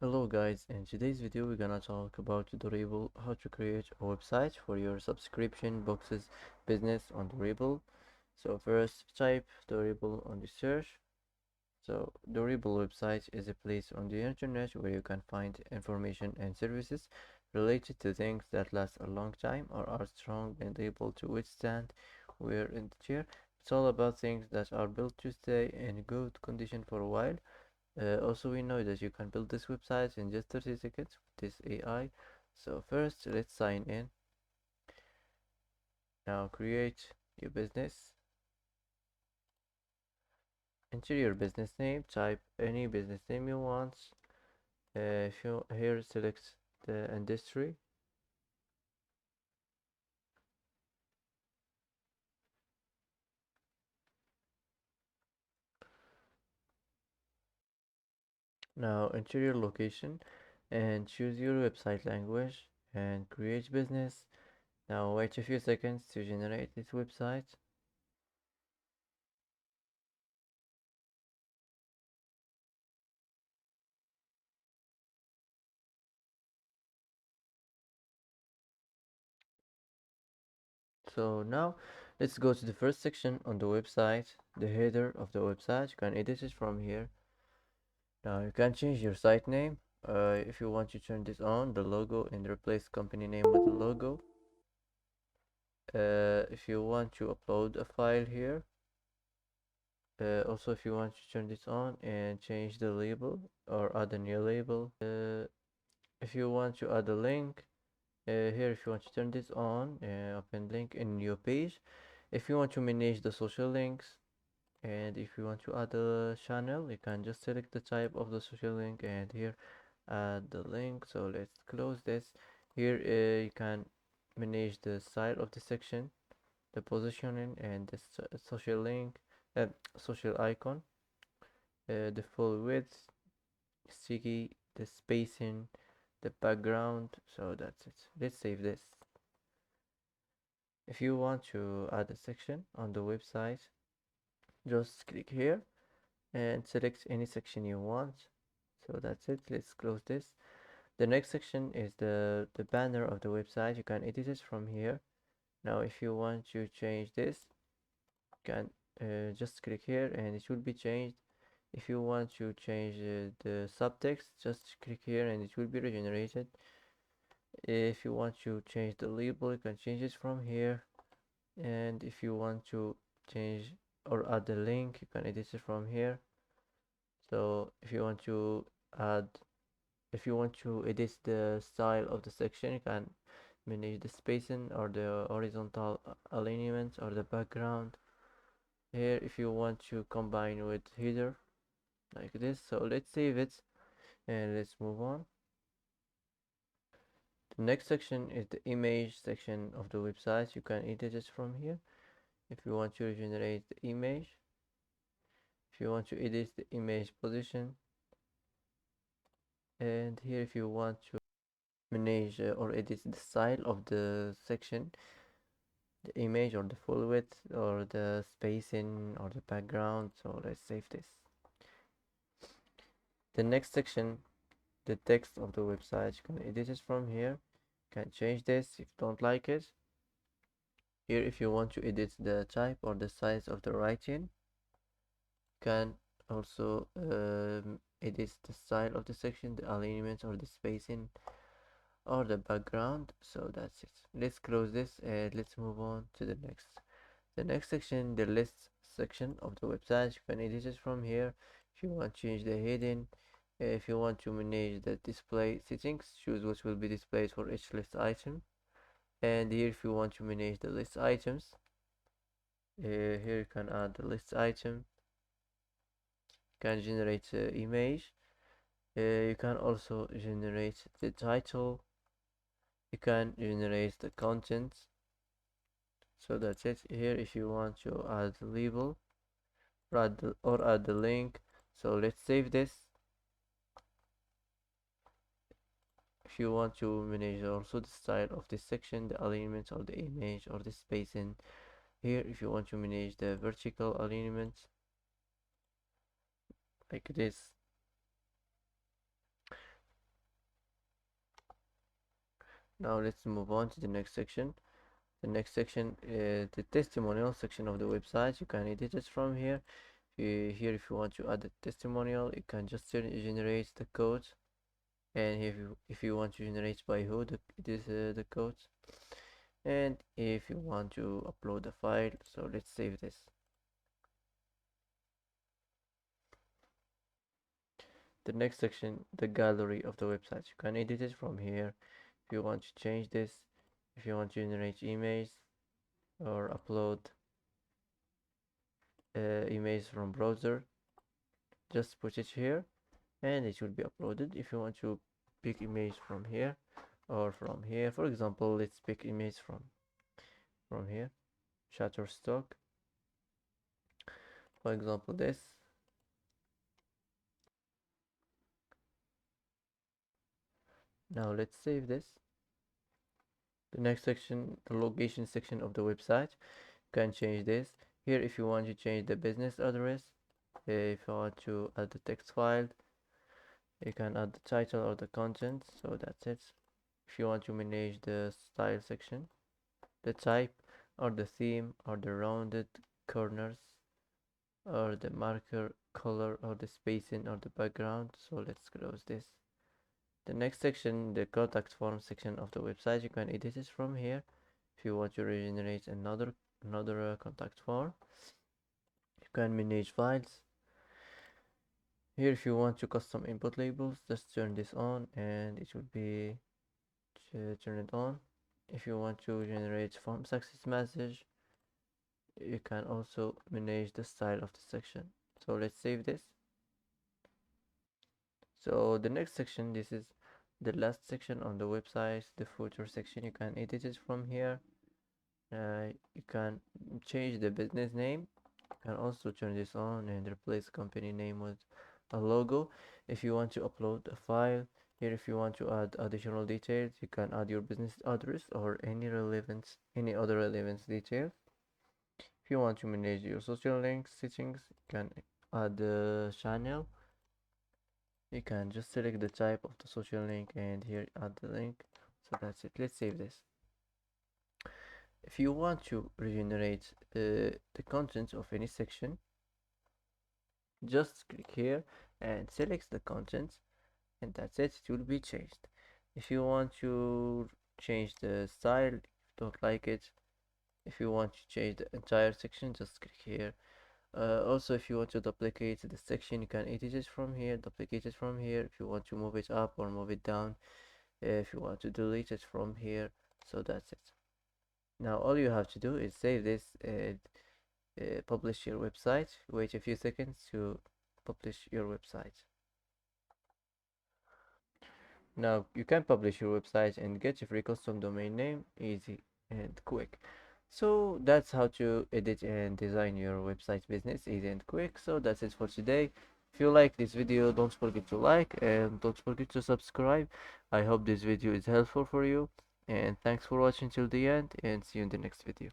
Hello guys, in today's video we're gonna talk about Durable, how to create a website for your subscription boxes business on Durable. So first type Durable on the search. So Durable website is a place on the internet where you can find information and services related to things that last a long time or are strong and able to withstand wear and tear. It's all about things that are built to stay in good condition for a while. Also, we know that you can build this website in just 30 seconds with this AI. So first, let's sign in. Now create your business. Enter your business name. Type any business name you want. If you here, select the industry. Now enter your location and choose your website language and create business. Now wait a few seconds to generate this website. So now let's go to the first section on the website, the header of the website. You can edit it from here. Now you can change your site name. If you want to turn this on, the logo, and replace company name with the logo. If you want to upload a file here. Also, if you want to turn this on and change the label or add a new label. If you want to add a link, here if you want to turn this on, open link in your page. If you want to manage the social links, and if you want to add a channel, you can just select the type of the social link and here add the link. So let's close this. Here you can manage the style of the section, the positioning, and the social link, social icon, the full width, sticky, the spacing, the background. So that's it. Let's save this. If you want to add a section on the website, just click here and select any section you want. So that's it. Let's close this. The next section is the banner of the website. You can edit it from here. Now if you want to change this, you can just click here and it will be changed. If you want to change the subtext, just click here and it will be regenerated. If you want to change the label, you can change it from here. And if you want to change or add the link, you can edit it from here. So if you want to add, if you want to edit the style of the section, you can manage the spacing or the horizontal alignment or the background. Here if you want to combine with header like this. So let's save it and let's move on. The next section is the image section of the website. You can edit it from here. If you want to generate the image, if you want to edit the image position, and here if you want to manage or edit the style of the section, the image or the full width or the spacing or the background. So let's save this. The next section, the text of the website, you can edit it from here. You can change this if you don't like it. Here if you want to edit the type or the size of the writing, you can also edit the style of the section, the alignment or the spacing or the background. So that's it. Let's close this and let's move on to the next. The next section, the list section of the website, you can edit it from here. If you want to change the heading, if you want to manage the display settings, choose what will be displayed for each list item. And here if you want to manage the list items, here you can add the list item, you can generate the image, you can also generate the title, you can generate the content. So that's it. Here if you want to add the label or add the link. So let's save this. If you want to manage also the style of this section, the alignment or the image or the spacing, here if you want to manage the vertical alignment like this, Now let's move on to the next section. The next section is the testimonial section of the website. You can edit it from here. Here, if you want to add a testimonial, you can just generate the code, and if you want to generate by who it is the code, and if you want to upload a file. So let's save this. The next section, the gallery of the website. You can edit it from here. If you want to change this, if you want to generate images or upload images from browser, just put it here and it will be uploaded. If you want to pick image from here or from here, for example, let's pick image from here, Shutterstock, for example, this. Now let's save this. The next section, the location section of the website, you can change this here. If you want to change the business address, if you want to add the text file, you can add the title or the content. So that's it. If you want to manage the style section, the type or the theme or the rounded corners or the marker color or the spacing or the background. So let's close this. The next section, the contact form section of the website, you can edit it from here. If you want to regenerate another contact form, you can manage files. Here, if you want to custom input labels, just turn this on and it will be turn it on. If you want to generate form success message, you can also manage the style of the section. So let's save this. So the next section, this is the last section on the website, the footer section. You can edit it from here. You can change the business name. You can also turn this on and replace company name with a logo. If you want to upload a file here, if you want to add additional details, you can add your business address or any other relevant details. If you want to manage your social links settings, you can add the channel. You can just select the type of the social link and here add the link. So that's it. Let's save this. If you want to regenerate the content of any section, just click here and select the content, and that's it. It will be changed. If you want to change the style, if you don't like it, if you want to change the entire section, just click here. Also, if you want to duplicate the section, you can edit it from here, duplicate it from here. If you want to move it up or move it down, if you want to delete it from here. So that's it. Now all you have to do is save this and publish your website. Wait a few seconds to publish your website. Now you can publish your website and get a free custom domain name, easy and quick. So that's how to edit and design your website business, easy and quick. So that's it for today. If you like this video, don't forget to like and don't forget to subscribe. I hope this video is helpful for you, and thanks for watching till the end, and see you in the next video.